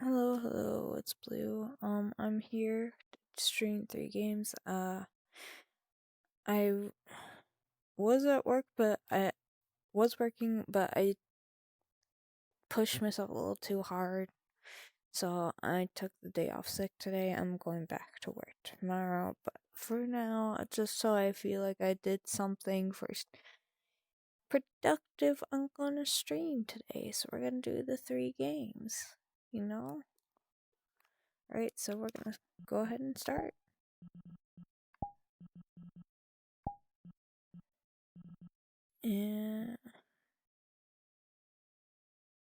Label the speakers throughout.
Speaker 1: Hello, it's Blue. I'm here to stream 3 games. I was at work, but I was working, but I pushed myself a little too hard, so I took the day off sick today. I'm going back to work tomorrow, but for now, just so I feel like I did something productive, I'm gonna stream today. So we're gonna do the 3 games, you know? Alright, so we're gonna go ahead and start. And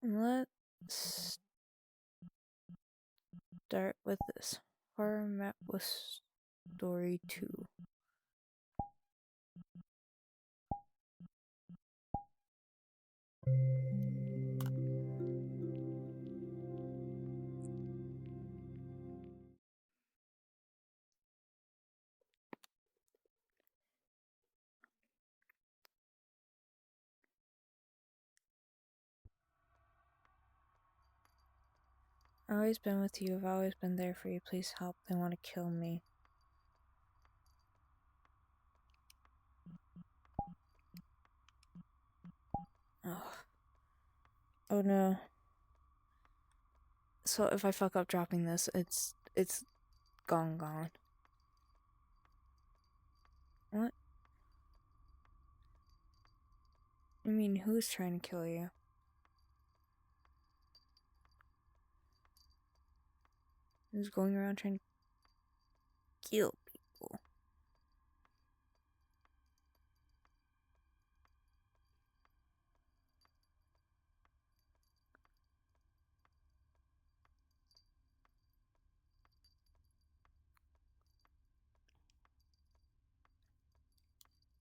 Speaker 1: let's start with this. Horror map with story 2. I've always been with you. I've always been there for you. Please help. They want to kill me. Oh. Oh no. So if I fuck up dropping this, it's gone. What? I mean, who's trying to kill you? Who's going around trying to kill people?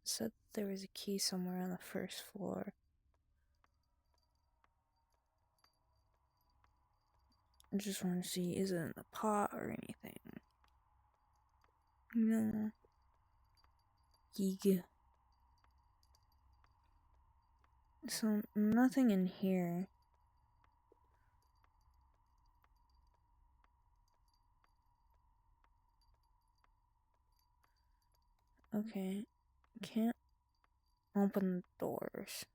Speaker 1: Said there was a key somewhere on the first floor. I just want to see, is it in the pot or anything? No. Gig. So, nothing in here. Okay. Can't open the doors.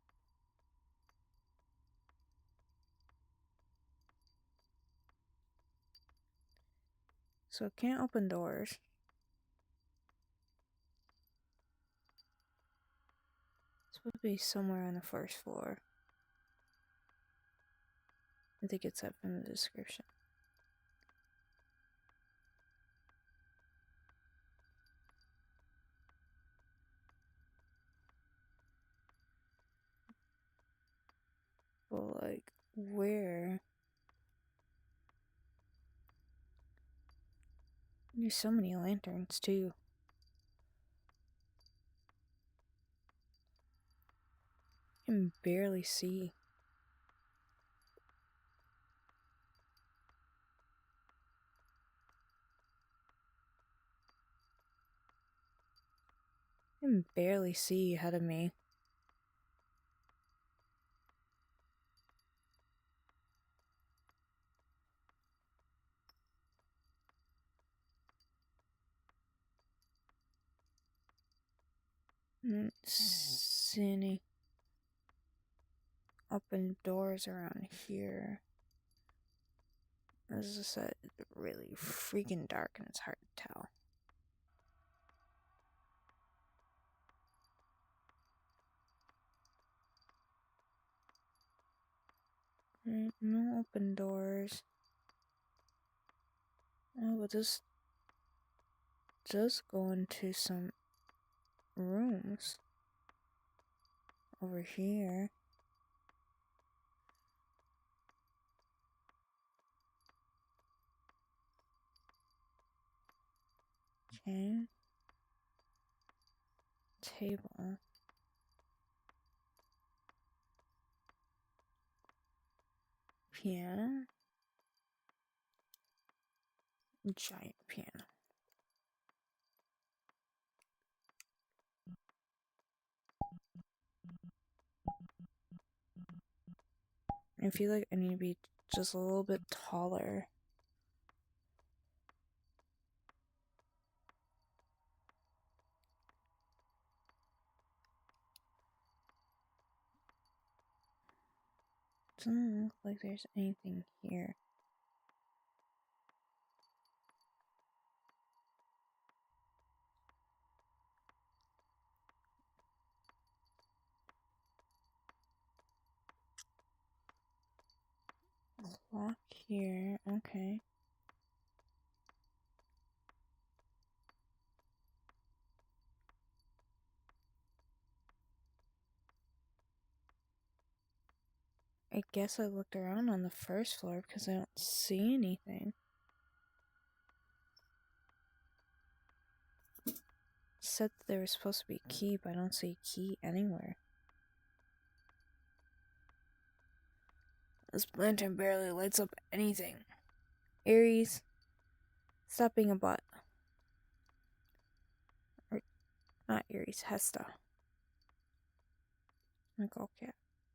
Speaker 1: So it can't open doors. This would be somewhere on the first floor. I think it's up in the description. Well, like, where? There's so many lanterns, too. I can barely see. I can barely see ahead of me. See any open doors around here. As I said, it's really freaking dark and it's hard to tell. No open doors. Oh, but this does go into some rooms over here. Okay. Table. Piano. Giant piano. I feel like I need to be just a little bit taller. Doesn't look like there's anything here. Lock here, okay. I guess I looked around on the first floor because I don't see anything. It said that there was supposed to be a key, but I don't see a key anywhere. This lantern barely lights up anything. Aries, stop being a butt. Or, not Aries, Hesta. Like, okay.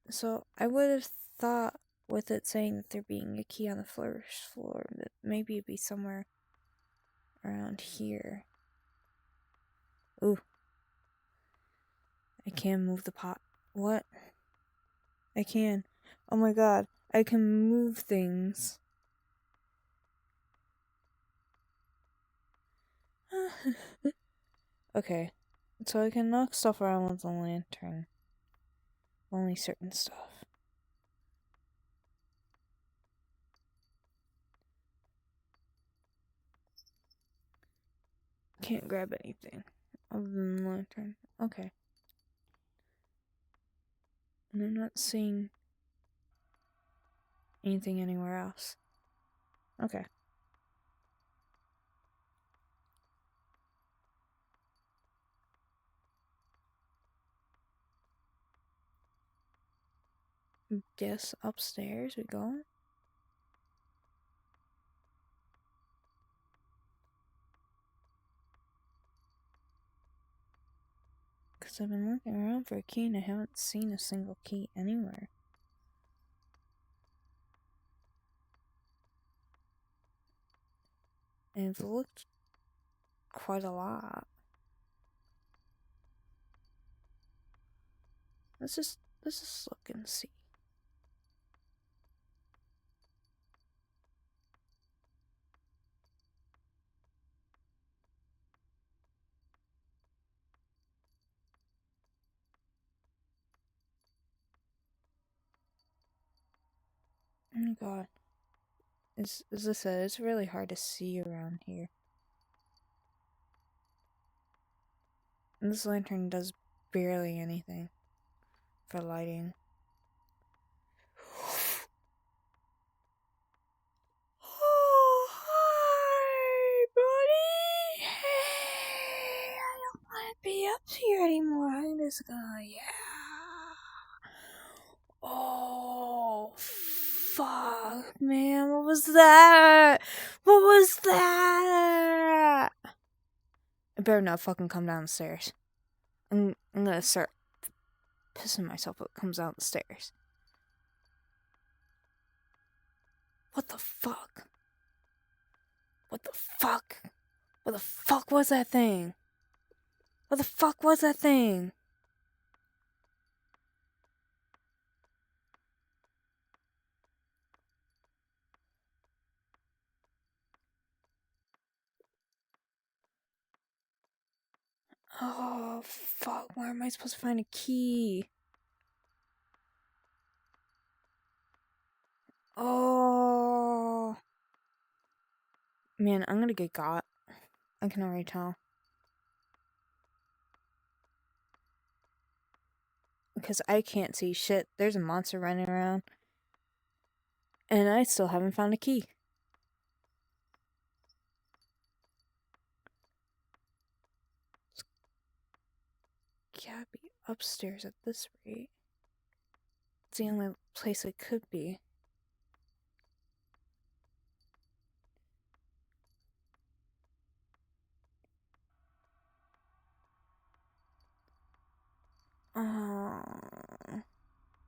Speaker 1: So, I would have thought with it saying that there being a key on the first floor, that maybe it'd be somewhere around here. Ooh. I can move the pot. What? I can. Oh my god. I can move things. Okay. So I can knock stuff around with the lantern. Only certain stuff. Can't grab anything other than the lantern. Okay. And I'm not seeing anything anywhere else. Okay. Guess upstairs we go. Because I've been looking around for a key and I haven't seen a single key anywhere. And I've looked quite a lot. Let's just look and see. Oh my god. As I said, it's really hard to see around here. And this lantern does barely anything for lighting. Oh, hi, buddy. Hey, I don't want to be up here anymore. I'm just gonna, yeah. Oh, fuck, man. What was that? What was that? I better not fucking come down the stairs. I'm gonna start pissing myself if it comes down the stairs. What the fuck? What the fuck? What the fuck was that thing? What the fuck was that thing? Oh, fuck. Where am I supposed to find a key? Oh. Man, I'm gonna get got. I can already tell. Because I can't see shit. There's a monster running around. And I still haven't found a key. It's gotta be upstairs at this rate. It's the only place it could be. Oh,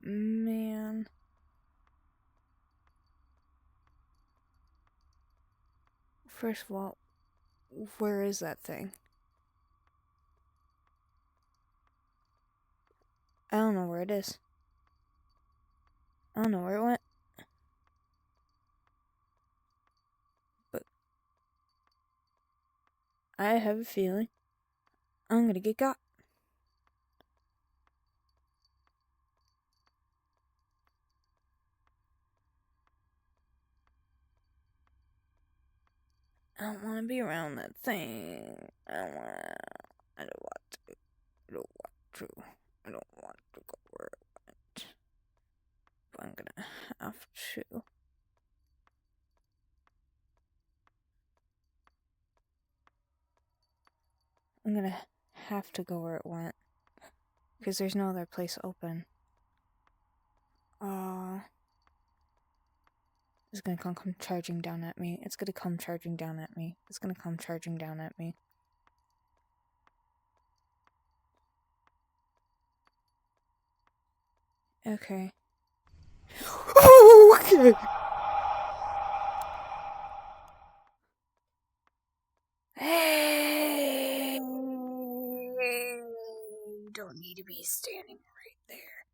Speaker 1: man. First of all, where is that thing? I don't know where it is. I don't know where it went. But I have a feeling I'm gonna get got. I don't want to be around that thing. I don't want to. I don't want to. I don't want to. I don't want to go where it went. But I'm gonna have to. I'm gonna have to go where it went. Because there's no other place open. It's gonna come charging down at me. It's gonna come charging down at me. It's gonna come charging down at me. Okay. Okay. Hey! You don't need to be standing right there.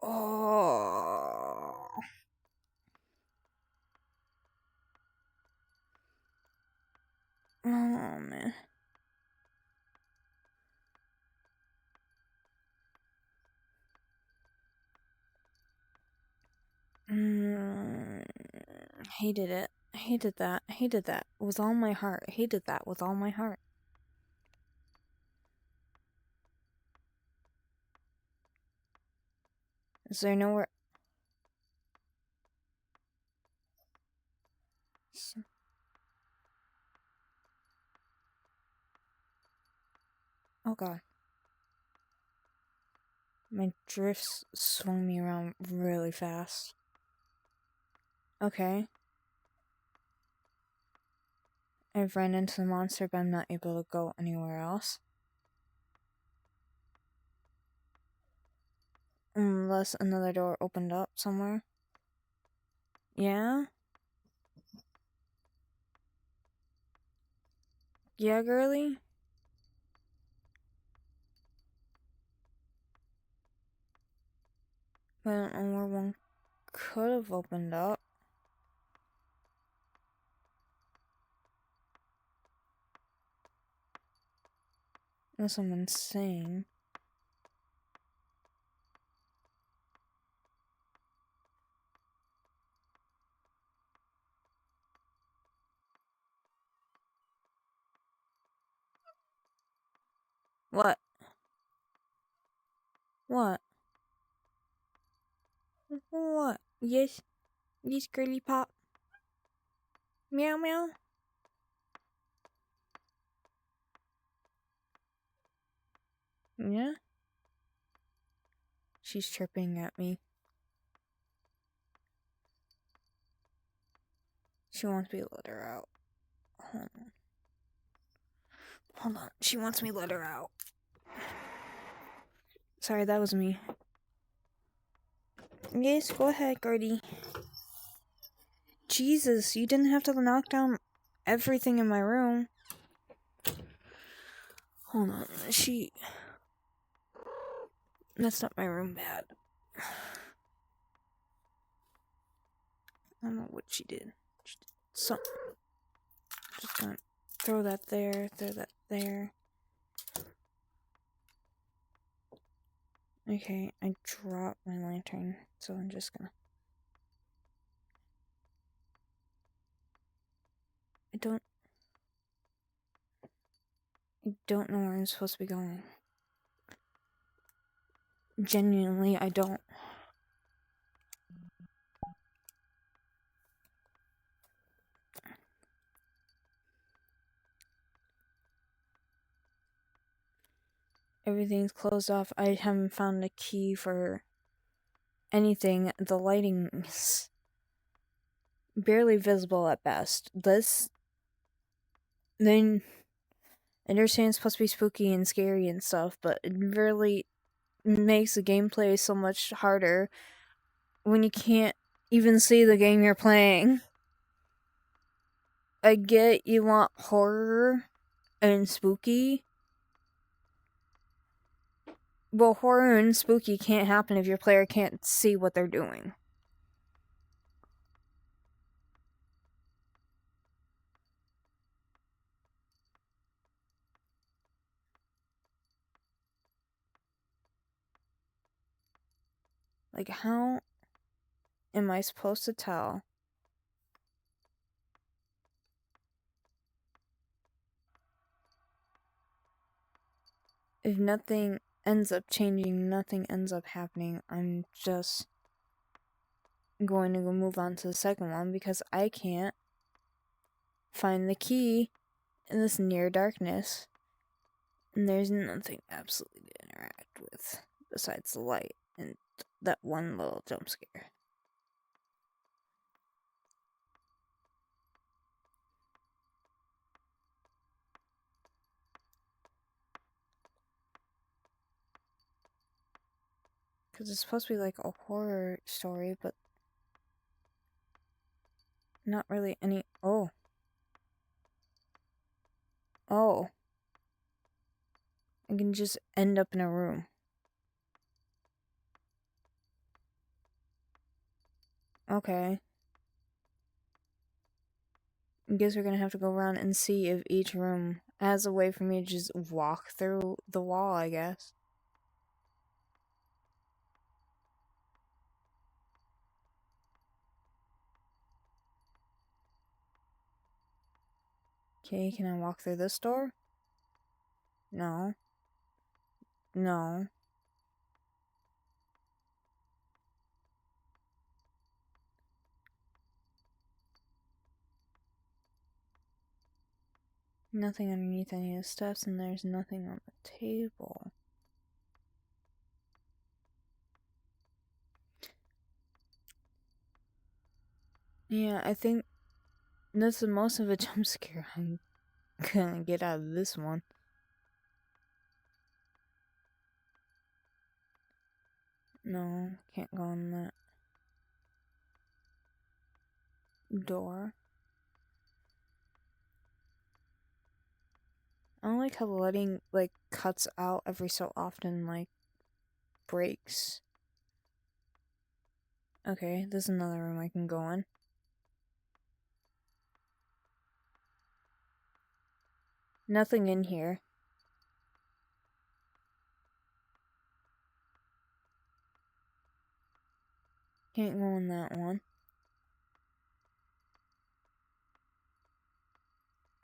Speaker 1: Oh. Oh, man. Hated it. Hated that. Hated that with all my heart. Hated that with all my heart. Is there nowhere... Oh god. My drifts swung me around really fast. Okay. I've run into the monster, but I'm not able to go anywhere else. Unless another door opened up somewhere. Yeah? Yeah, girly? I don't know where one could have opened up. Unless I'm insane. What? What? What? Yes? Yes, girly pop? Meow meow? Yeah? She's chirping at me. She wants me to let her out. Hold on. Hold on. She wants me to let her out. Sorry, that was me. Yes, go ahead, Gertie. Jesus, you didn't have to knock down everything in my room. Hold on. That's not my room bad. I don't know what she did. She did something. Just gonna throw that there, throw that there. Okay, I dropped my lantern, so I'm just gonna... I don't know where I'm supposed to be going. Genuinely, I don't. Everything's closed off. I haven't found a key for anything. The lighting's barely visible at best. Then I understand it's supposed to be spooky and scary and stuff, but it really makes the gameplay so much harder when you can't even see the game you're playing. I get you want horror and spooky, but horror and spooky can't happen if your player can't see what they're doing. Like, how am I supposed to tell if nothing ends up changing, nothing ends up happening? I'm just going to go move on to the second one because I can't find the key in this near darkness. And there's nothing absolutely to interact with besides the light and that one little jump scare. Because it's supposed to be like a horror story, but not really any. Oh. Oh. I can just end up in a room. Okay. I guess we're gonna have to go around and see if each room has a way for me to just walk through the wall, I guess. Okay, can I walk through this door? No. No. Nothing underneath any of the steps, and there's nothing on the table. Yeah, I think that's the most of a jump scare I'm gonna get out of this one. No, can't go in that door. I don't like how the lighting, like, cuts out every so often, like, breaks. Okay, there's another room I can go in. Nothing in here. Can't go in that one.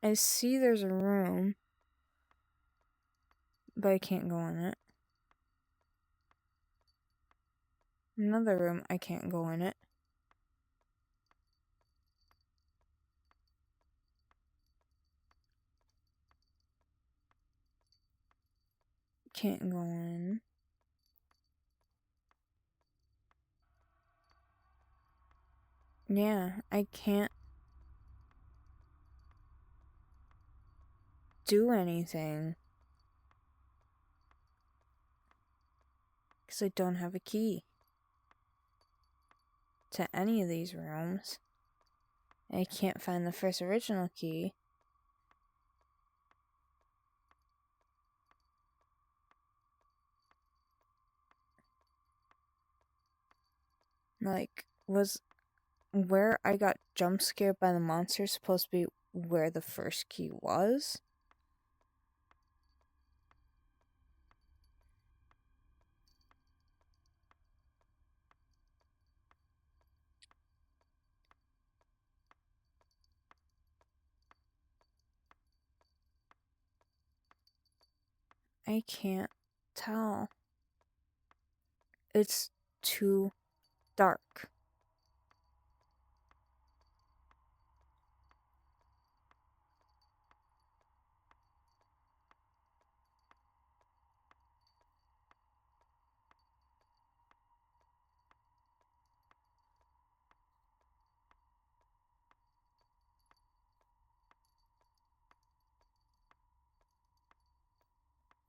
Speaker 1: I see there's a room, but I can't go in it. Another room, I can't go in it. Can't go in. Yeah, I can't do anything. Because I don't have a key to any of these rooms. I can't find the first original key. Like, was where I got jump scared by the monster supposed to be where the first key was? I can't tell. It's too dark.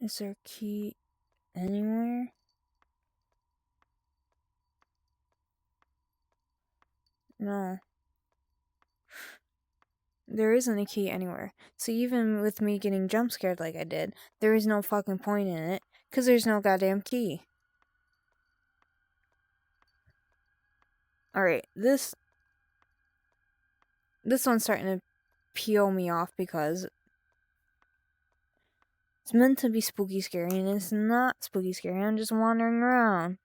Speaker 1: Is there a key anywhere? No. there isn't a key anywhere. So even with me getting jump scared like I did, there is no fucking point in it, because there's no goddamn key. Alright, this one's starting to peel me off because it's meant to be spooky scary, and it's not spooky scary. I'm just wandering around.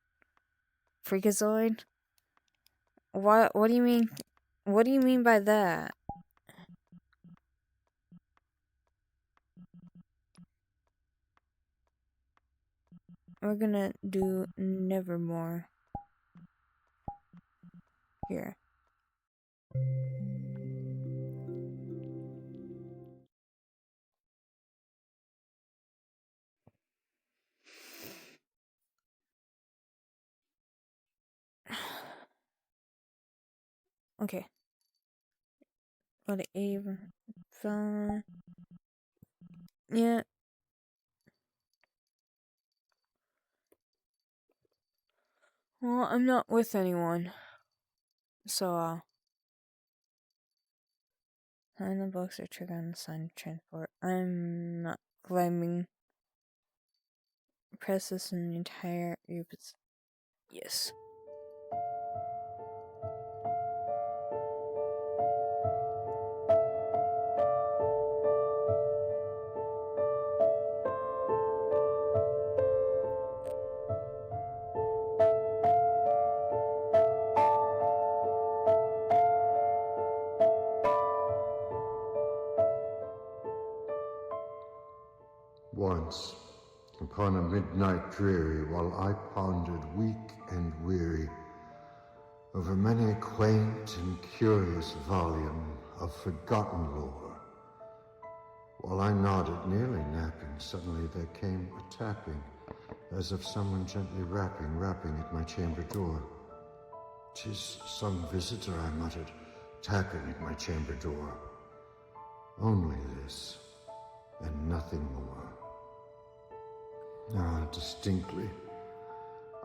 Speaker 1: Freakazoid? What do you mean? What do you mean by that? We're gonna do Nevermore. Here. Okay. What it even fun. Yeah. Well, I'm not with anyone. So, sign the books or trigger on the sign transport. I'm not climbing. Press this in the entire group. Yes.
Speaker 2: Once, upon a midnight dreary, while I pondered weak and weary over many a quaint and curious volume of forgotten lore, while I nodded, nearly napping, suddenly there came a tapping, as of someone gently rapping at my chamber door. "'Tis some visitor," I muttered, tapping at my chamber door. Only this, and nothing more. Ah, distinctly.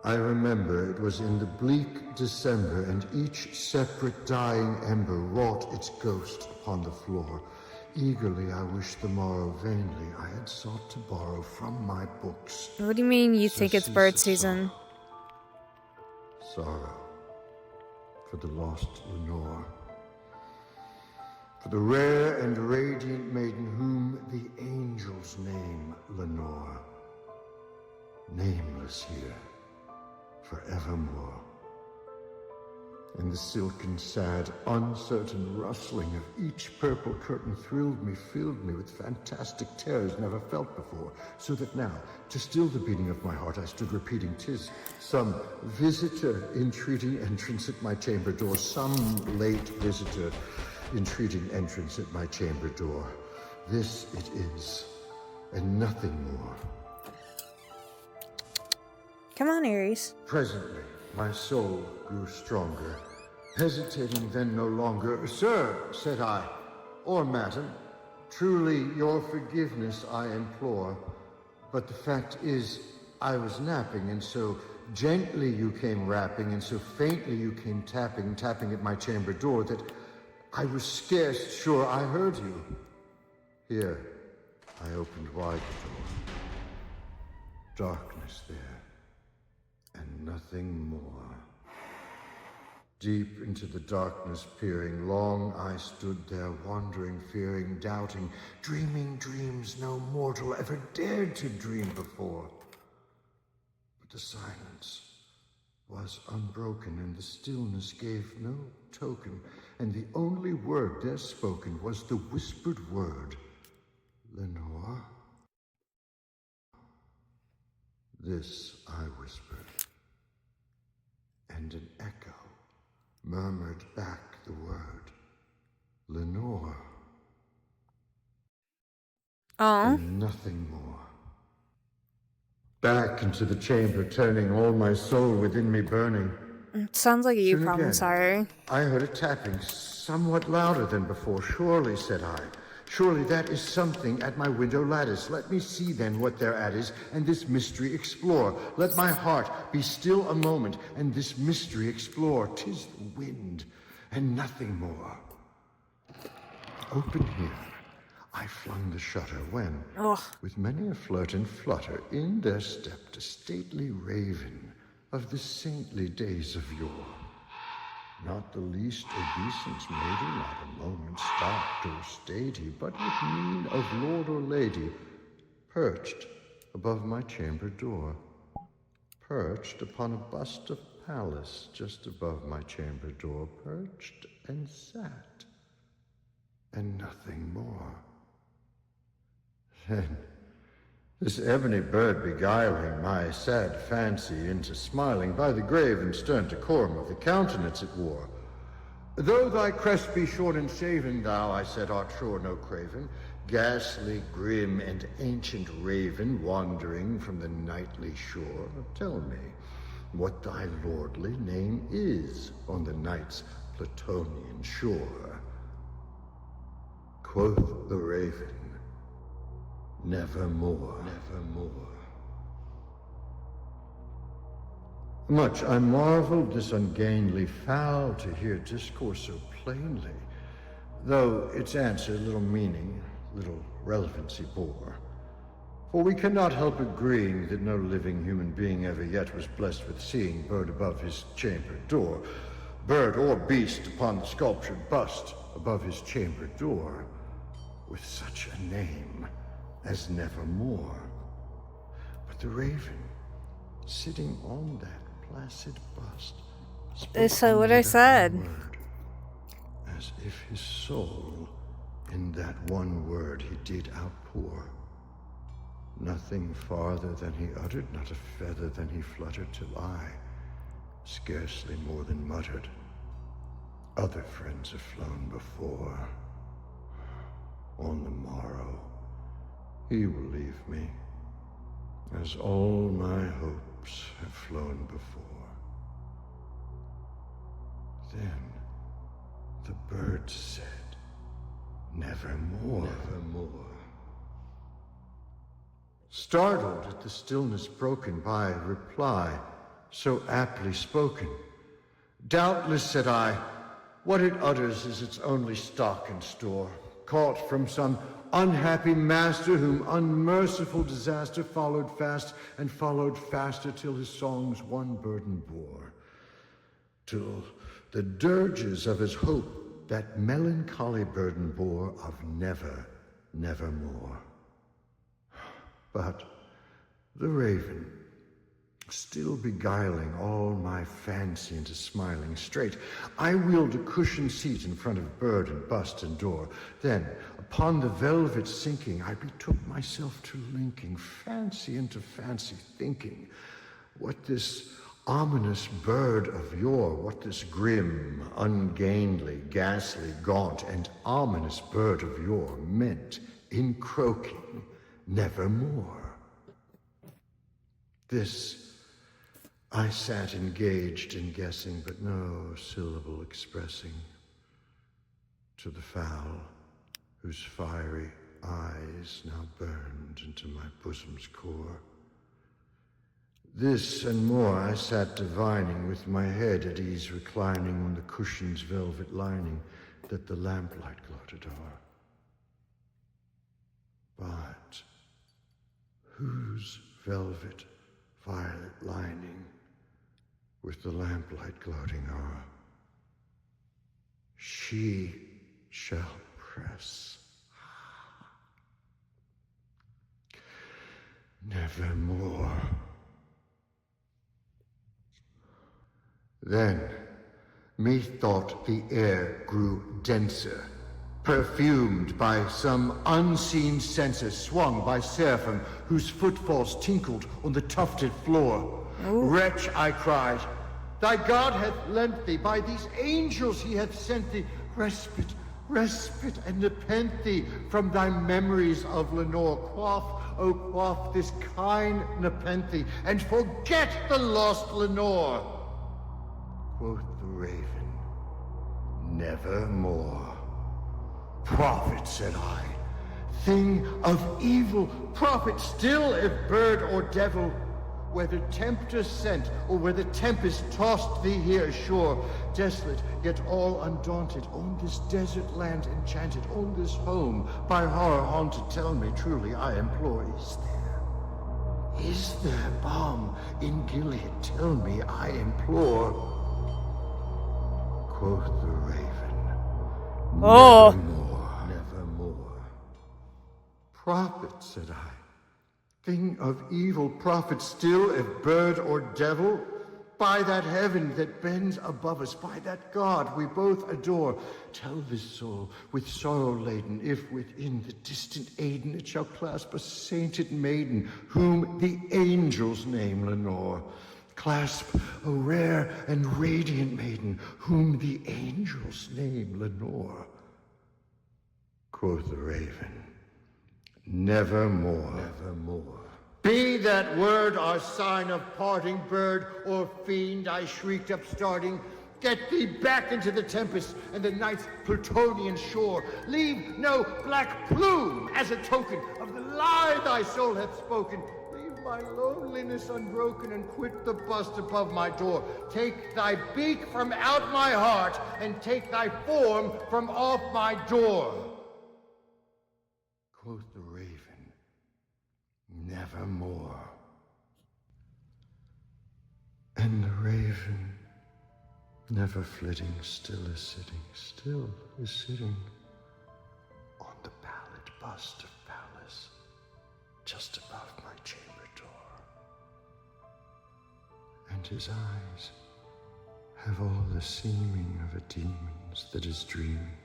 Speaker 2: I remember it was in the bleak December, and each separate dying ember wrought its ghost upon the floor. Eagerly I wished the morrow, vainly I had sought to borrow from my books.
Speaker 1: What do you mean you think it's bird season?
Speaker 2: Sorrow for the lost Lenore, for the rare and radiant maiden whom the angels name Lenore. Nameless here, forevermore. And the silken, sad, uncertain rustling of each purple curtain filled me with fantastic terrors never felt before, so that now, to still the beating of my heart, I stood repeating, "'Tis some visitor entreating entrance at my chamber door, some late visitor entreating entrance at my chamber door. This it is, and nothing more."
Speaker 1: Come on, Aries.
Speaker 2: Presently, my soul grew stronger, hesitating then no longer. "Sir," said I, "or madam, truly your forgiveness I implore. But the fact is, I was napping, and so gently you came rapping, and so faintly you came tapping at my chamber door, that I was scarce sure I heard you." Here, I opened wide the door. Darkness there, and nothing more. Deep into the darkness peering, long I stood there, wondering, fearing, doubting, dreaming dreams no mortal ever dared to dream before. But the silence was unbroken, and the stillness gave no token, and the only word there spoken was the whispered word, "Lenore?" This I whispered, and an echo murmured back the word, "Lenore." And nothing more. Back into the chamber turning, all my soul within me burning.
Speaker 1: It sounds like a you
Speaker 2: Soon
Speaker 1: problem,
Speaker 2: again,
Speaker 1: sorry.
Speaker 2: I heard a tapping, somewhat louder than before. "Surely," said I, "surely that is something at my window lattice. Let me see then what thereat is, and this mystery explore. Let my heart be still a moment, and this mystery explore. 'Tis the wind, and nothing more." open here. I flung the shutter when,
Speaker 1: Ugh.
Speaker 2: with many a flirt and flutter, in there stepped a stately raven of the saintly days of yore. Not the least obeisance made he, not a moment stopped or stayed he, but with mien of lord or lady, perched above my chamber door, perched upon a bust of Pallas just above my chamber door, perched and sat, and nothing more. Then this ebony bird beguiling my sad fancy into smiling by the grave and stern decorum of the countenance it wore. Though thy crest be shorn and shaven, thou, I said, art sure no craven, ghastly, grim, and ancient raven, wandering from the nightly shore, tell me what thy lordly name is on the night's Plutonian shore. Quoth the raven, Nevermore, nevermore. Much I marveled this ungainly fowl to hear discourse so plainly, though its answer little meaning, little relevancy bore. For we cannot help agreeing that no living human being ever yet was blessed with seeing bird above his chamber door, bird or beast upon the sculptured bust above his chamber door, with such a name as Nevermore. But the raven, sitting on that placid bust, spoke
Speaker 1: What
Speaker 2: only
Speaker 1: I
Speaker 2: that
Speaker 1: said.
Speaker 2: one word, as if his soul in that one word he did outpour. Nothing farther than he uttered, not a feather than he fluttered, till I, scarcely more than muttered, other friends have flown before. On the morrow, he will leave me, as all my hopes have flown before. Then the bird said, Nevermore, nevermore. Startled at the stillness broken by a reply so aptly spoken, doubtless, said I, what it utters is its only stock and store, caught from some unhappy master whom unmerciful disaster followed fast and followed faster till his songs one burden bore, till the dirges of his hope that melancholy burden bore of nevermore. But the raven, still beguiling all my fancy into smiling straight, I wheeled a cushioned seat in front of bird and bust and door. Then, upon the velvet sinking, I betook myself to linking fancy into fancy, thinking what this ominous bird of yore, what this grim, ungainly, ghastly, gaunt, and ominous bird of yore meant in croaking nevermore. This I sat engaged in guessing, but no syllable expressing to the fowl whose fiery eyes now burned into my bosom's core. This and more I sat divining, with my head at ease reclining on the cushion's velvet lining that the lamplight gloated o'er. But whose velvet violet lining with the lamplight gloating o'er she shall press nevermore. Then methought the air grew denser, perfumed by some unseen censer, swung by seraphim whose footfalls tinkled on the tufted floor.
Speaker 1: Ooh.
Speaker 2: Wretch, I cried, thy God hath lent thee, by these angels he hath sent thee, respite, respite, and nepenthe from thy memories of Lenore. Quaff, O quaff this kind nepenthe, and forget the lost Lenore. Quoth the raven, nevermore. Prophet, said I, thing of evil, prophet still if bird or devil, Whether tempter sent, or whether tempest tossed thee here ashore, desolate, yet all undaunted, on this desert land enchanted, on this home by horror haunted, tell me truly, I implore, is there balm in Gilead? Tell me, I implore. Quoth the raven,
Speaker 1: Oh.
Speaker 2: nevermore, nevermore. Prophet, said I, thing of evil, prophet still, if bird or devil, by that heaven that bends above us, by that God we both adore, tell this soul, with sorrow laden, if within the distant Aiden it shall clasp a sainted maiden, whom the angels name Lenore. Clasp a rare and radiant maiden, whom the angels name Lenore. Quoth the raven, nevermore, nevermore. Be that word our sign of parting, bird or fiend, I shrieked upstarting. Get thee back into the tempest and the night's Plutonian shore. Leave no black plume as a token of the lie thy soul hath spoken. Leave my loneliness unbroken and quit the bust above my door. Take thy beak from out my heart and take thy form from off my door. Quoth the raven, nevermore. And the raven, never flitting, still is sitting on the pallid bust of Pallas, just above my chamber door. And his eyes have all the seeming of a demon's that is dreaming,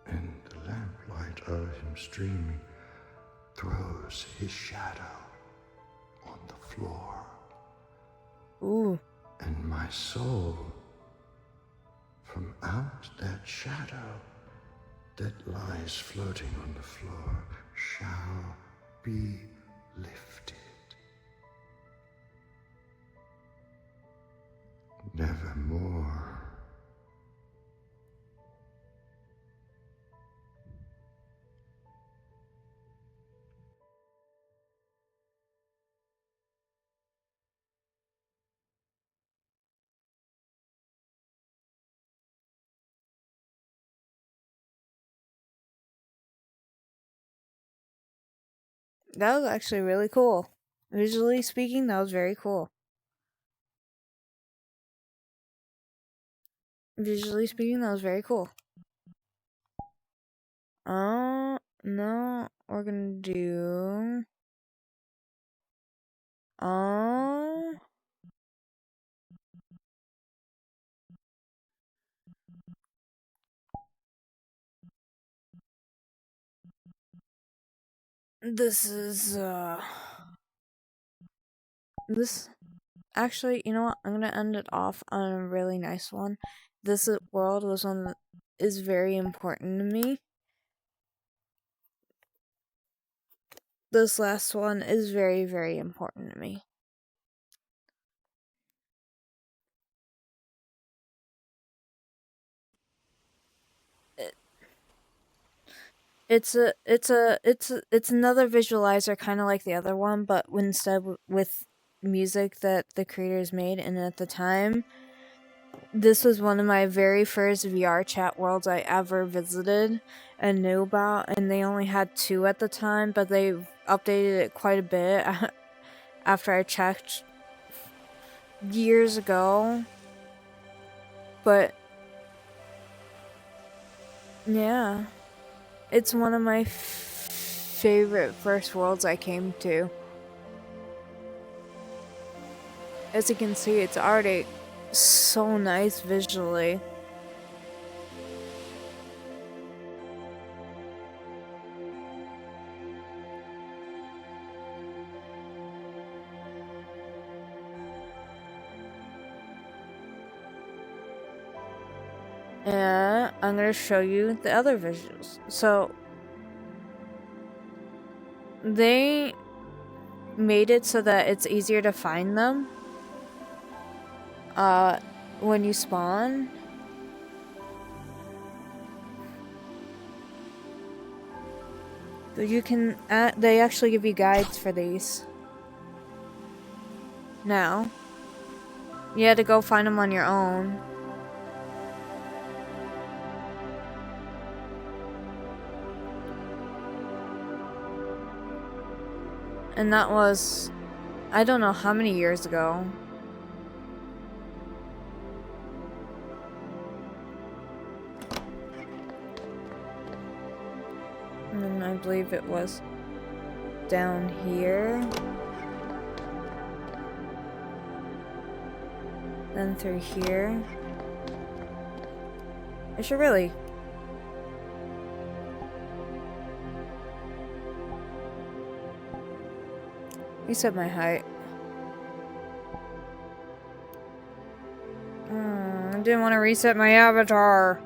Speaker 2: and the lamplight of him streaming throws his shadow on the floor.
Speaker 1: Ooh.
Speaker 2: And my soul, from out that shadow that lies floating on the floor, shall be lifted. Nevermore.
Speaker 1: That was actually really cool. Visually speaking, that was very cool. Visually speaking, that was very cool. No, we're gonna do. This is, this. Actually, you know what? I'm gonna end it off on a really nice one. This world was one that is very important to me. This last one is very, very important to me. It's another visualizer, kind of like the other one, but instead with music that the creators made. And at the time, this was one of my very first VRChat worlds I ever visited and knew about. And they only had 2 at the time, but they updated it quite a bit after I checked years ago. But yeah, it's one of my favorite first worlds I came to. As you can see, it's already so nice visually. And I'm going to show you the other visuals. So, they made it so that it's easier to find them when you spawn. You can, they actually give you guides for these. now. You had to go find them on your own. And that was, I don't know how many years ago. And then I believe it was down here. Then through here. I should really. Reset my height. I didn't want to reset my avatar.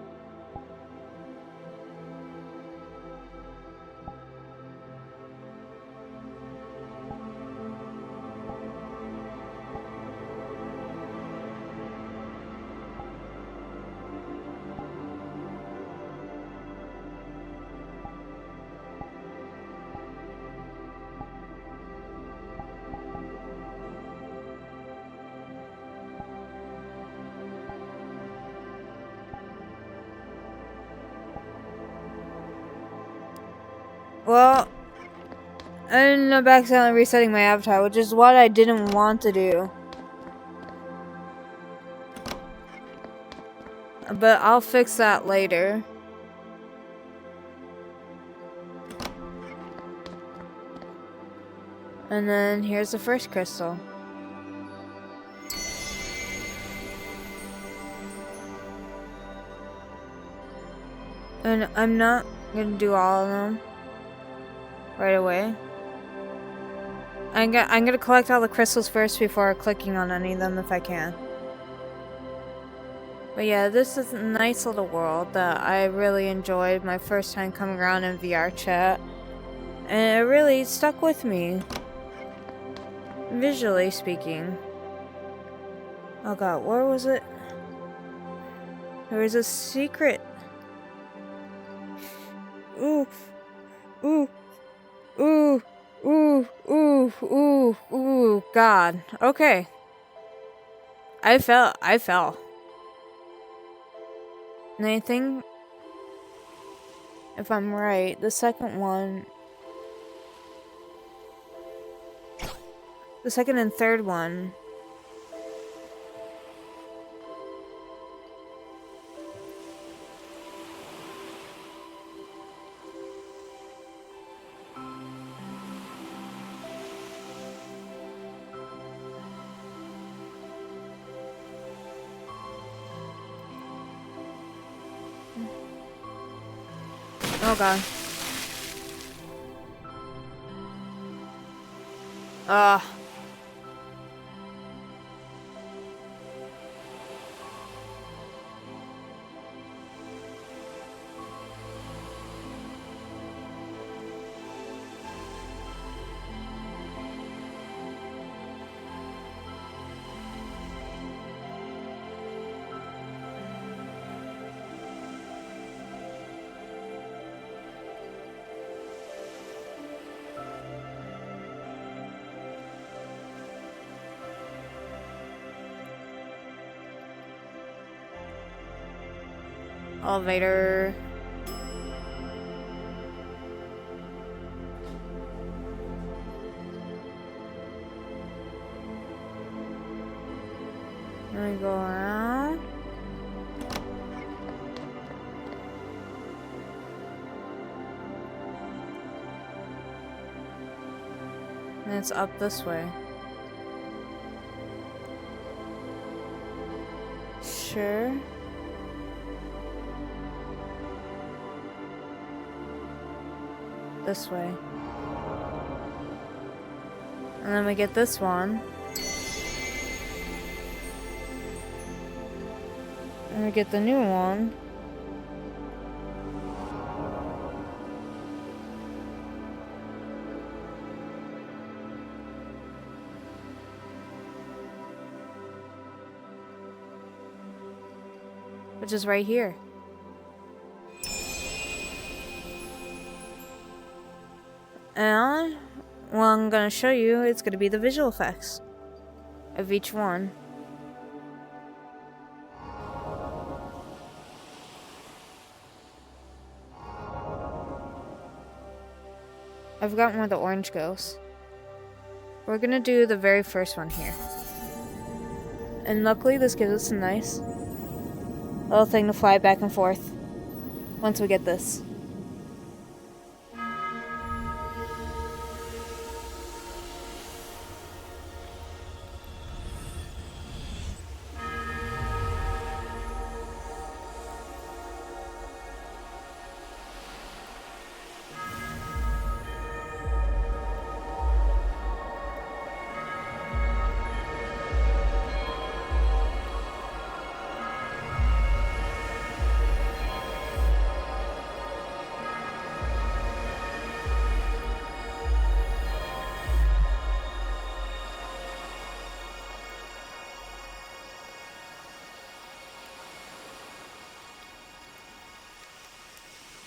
Speaker 1: Well, I ended up accidentally resetting my avatar, which is what I didn't want to do. But I'll fix that later. And then here's the first crystal. And I'm not gonna do all of them right away. I'm gonna collect all the crystals first before clicking on any of them if I can. But yeah, this is a nice little world that I really enjoyed my first time coming around in VRChat. And it really stuck with me. Visually speaking. Oh god, where was it? There was a secret. Ooh. Ooh. Ooh. Ooh. Ooh. Ooh. Ooh. God. Okay. I fell. And I think, if I'm right, the second and third one. Oh god. Elevator. Let me go around. And it's up this way. Sure. This way. And then we get this one. And we get the new one. Which is right here. And what I'm gonna show you is gonna be the visual effects. of each one. I've forgotten where the orange goes. We're gonna do the very first one here. And luckily this gives us a nice little thing to fly back and forth once we get this.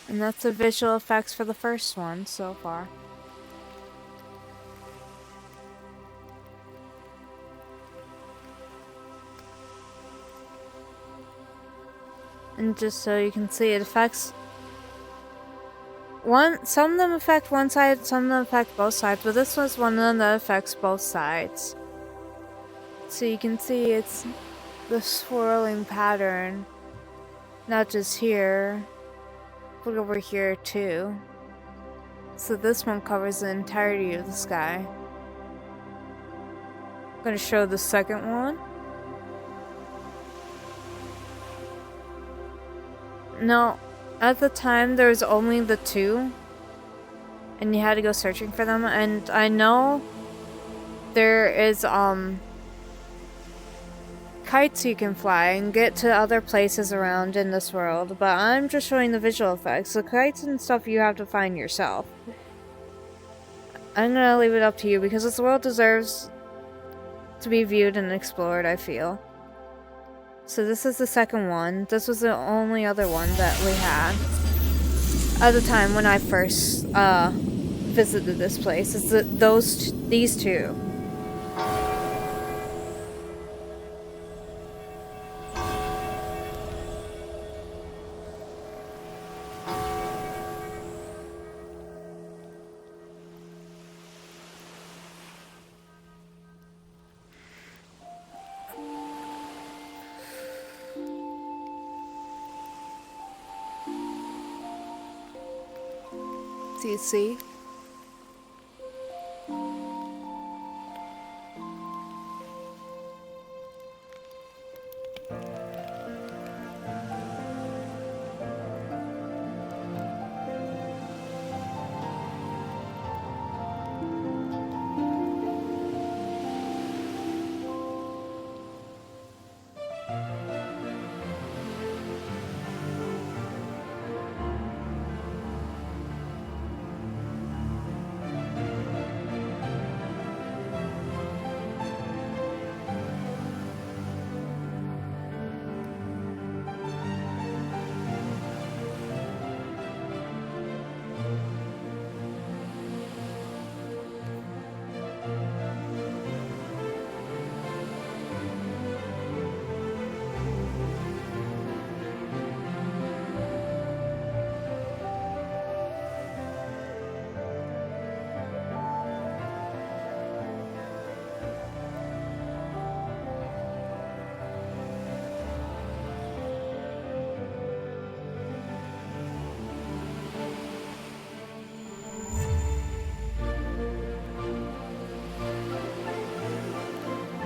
Speaker 1: And that's the visual effects for the first one so far. And just so you can see, it affects some of them affect one side, some of them affect both sides, but this was one of them that affects both sides. So you can see it's the swirling pattern, not just here, but over here too. So this one covers the entirety of the sky. I'm going to show the second one. No, at the time there was only the two, and you had to go searching for them, and I know there is kites you can fly and get to other places around in this world, but I'm just showing the visual effects. The kites and stuff you have to find yourself. I'm gonna leave it up to you because this world deserves to be viewed and explored, I feel. So this is the second one. This was the only other one that we had at the time when I first visited this place. It's these two. Do you see?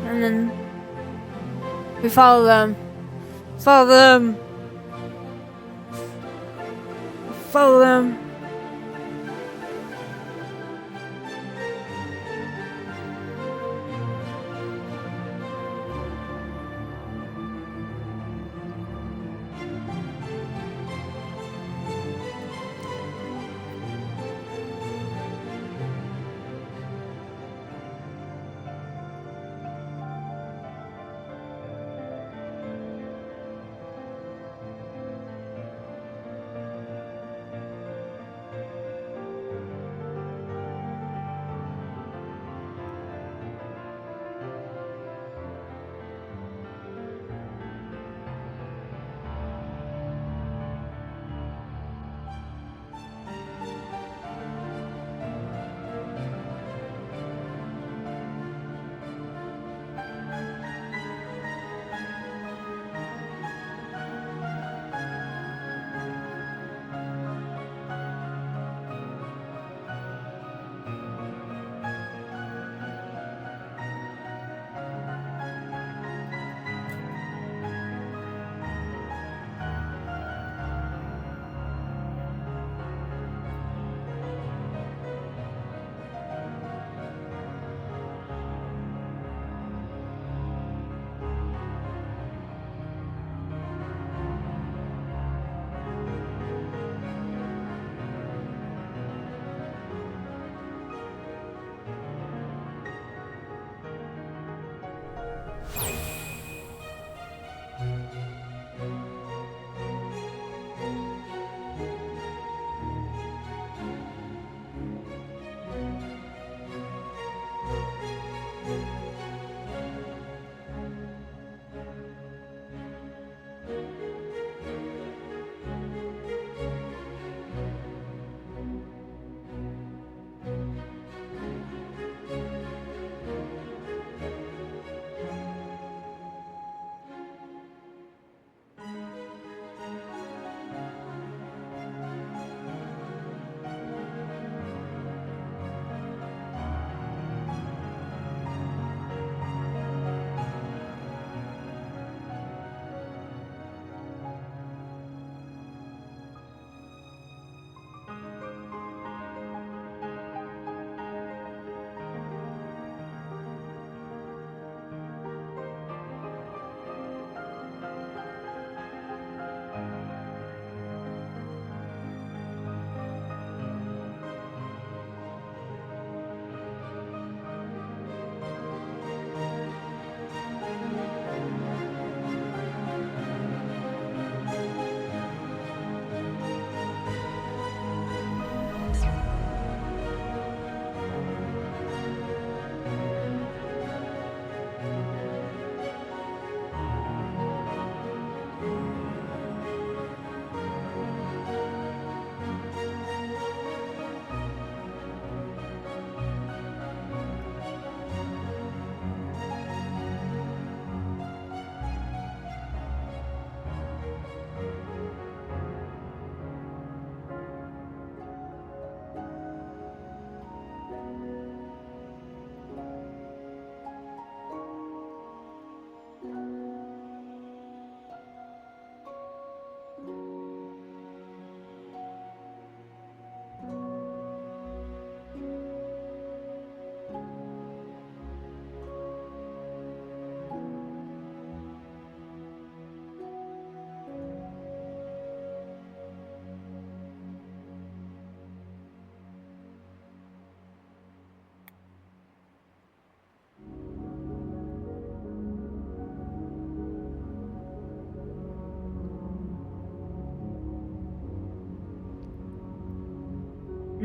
Speaker 1: And then we follow them. Follow them. Follow them.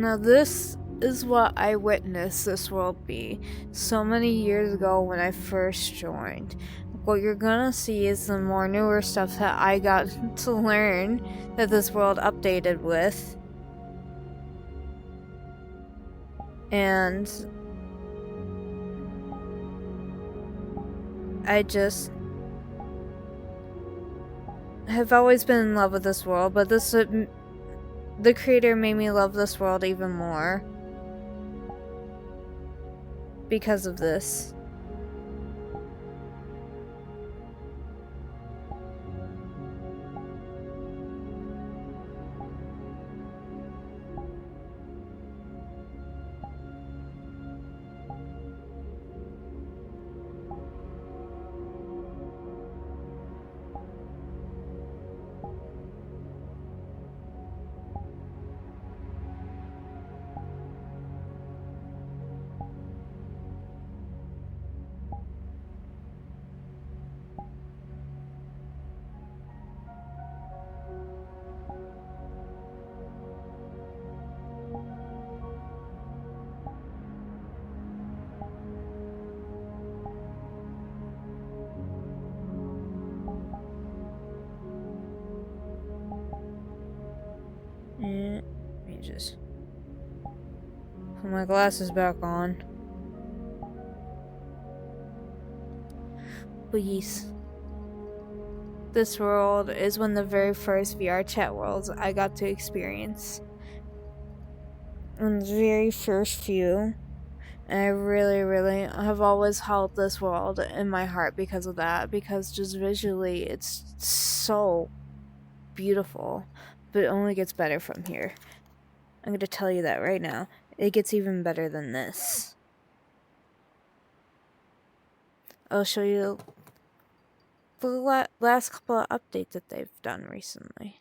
Speaker 1: Now this is what I witnessed this world be so many years ago when I first joined. What you're gonna see is the more newer stuff that I got to learn that this world updated with. And I just have always been in love with this world, but the creator made me love this world even more because of this. Let me just put my glasses back on. Please. This world is one of the very first VRChat worlds I got to experience. And the very first few. And I really, really have always held this world in my heart because of that. Because just visually, it's so beautiful. But it only gets better from here. I'm going to tell you that right now. It gets even better than this. I'll show you the last couple of updates that they've done recently.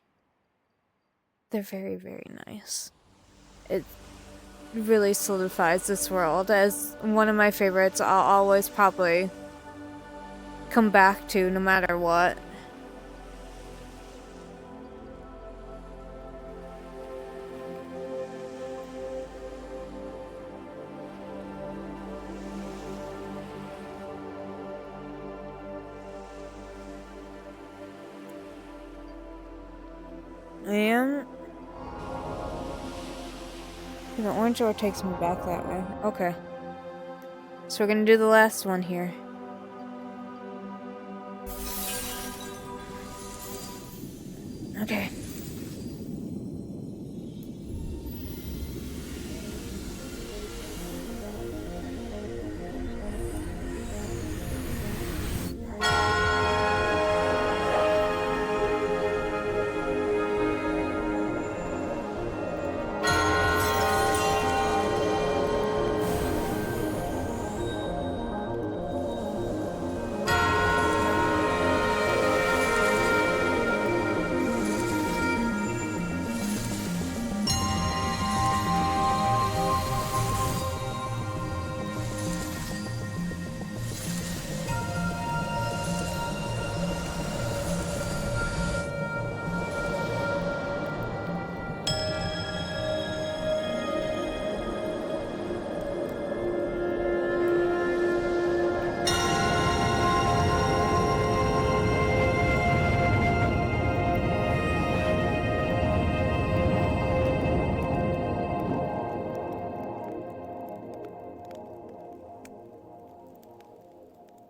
Speaker 1: They're very, very nice. It really solidifies this world as one of my favorites. I'll always probably come back to no matter what. And the orange door takes me back that way. Okay. So we're gonna do the last one here. Okay.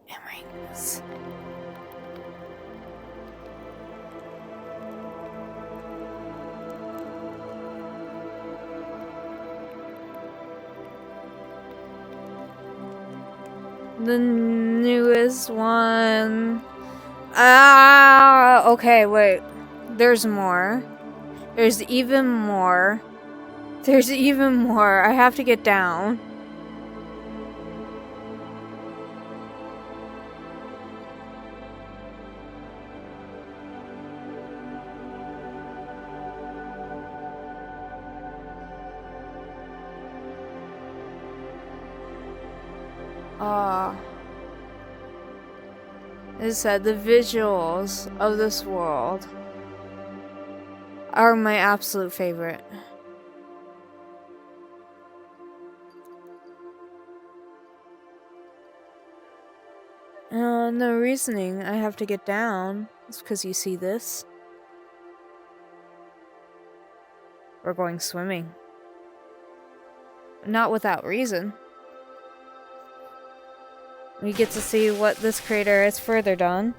Speaker 1: Earrings. The newest one. Okay, wait. There's more. There's even more. There's even more. I have to get down. It said the visuals of this world are my absolute favorite. And the reasoning I have to get down is because you see this. We're going swimming. Not without reason. We get to see what this crater is further done.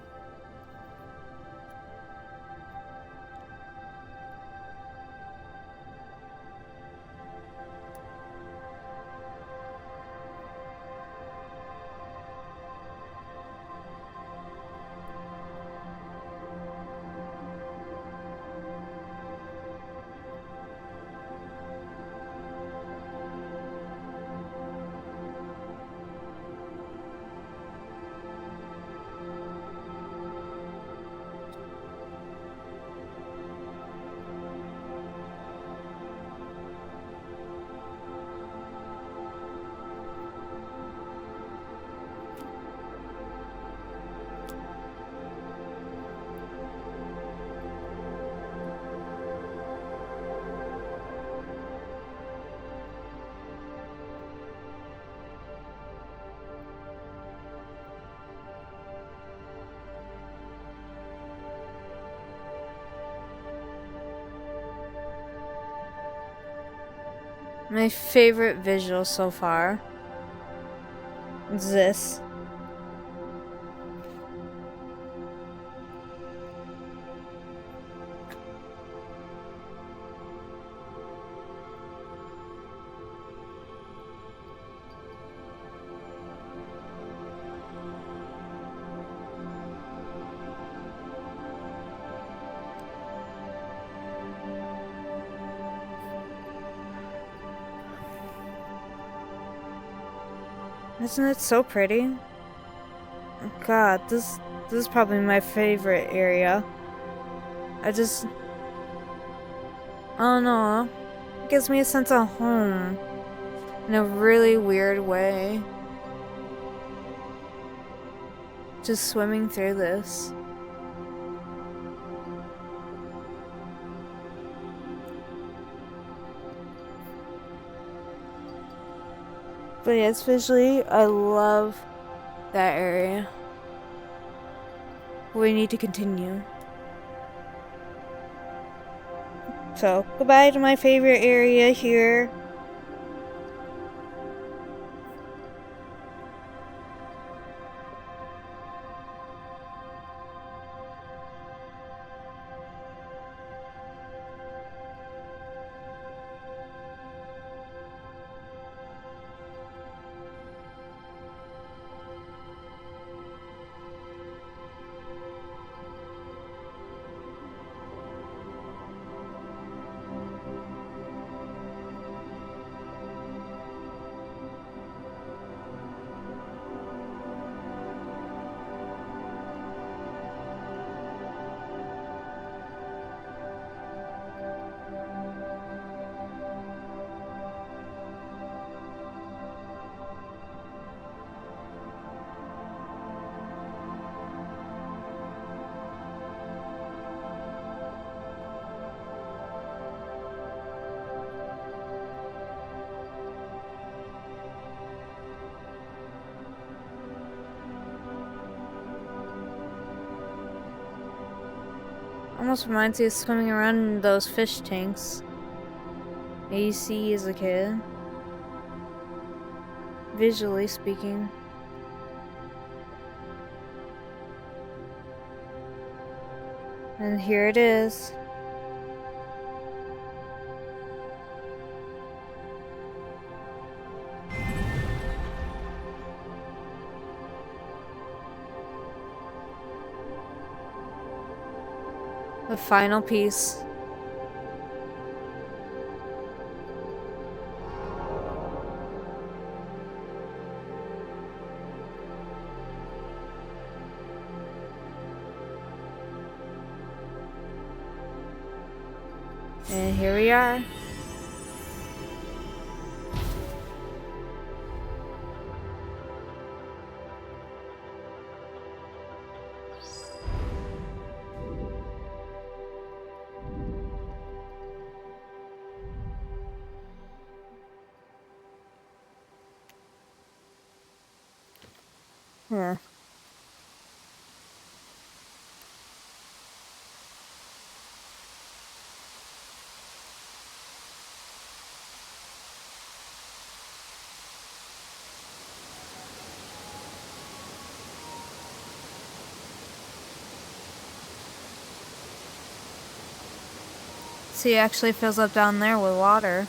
Speaker 1: My favorite visual so far is this. Isn't it so pretty? God, this is probably my favorite area. I don't know. It gives me a sense of home in a really weird way. Just swimming through this. But yes, visually, I love that area. We need to continue. So, goodbye to my favorite area here. Almost reminds me of swimming around in those fish tanks I used to see as a kid. Visually speaking. And here it is. The final piece. And here we are. Yeah. See, it actually fills up down there with water.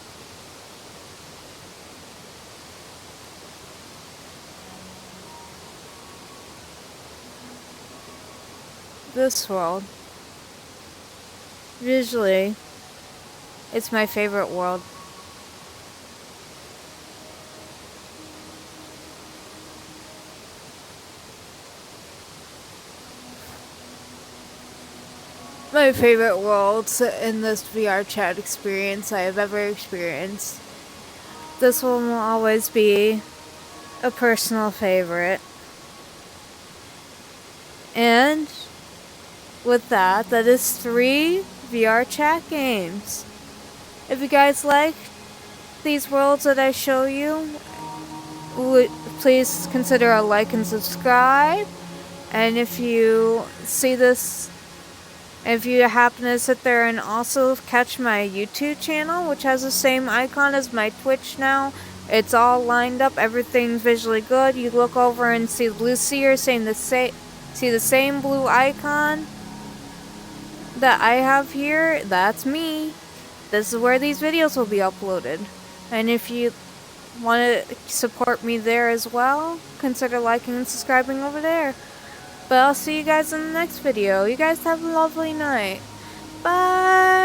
Speaker 1: This world. Visually, it's my favorite world. My favorite worlds in this VRChat experience I have ever experienced. This one will always be a personal favorite. And with that, that is 3 VRChat games. If you guys like these worlds that I show you, please consider a like and subscribe. And if you see this, if you happen to sit there and also catch my YouTube channel, which has the same icon as my Twitch now, it's all lined up, everything's visually good. You look over and see the blue seer saying see the same blue icon that I have here. That's me. This is where these videos will be uploaded. And if you want to support me there as well, consider liking and subscribing over there. But I'll see you guys in the next video. You guys have a lovely night. Bye!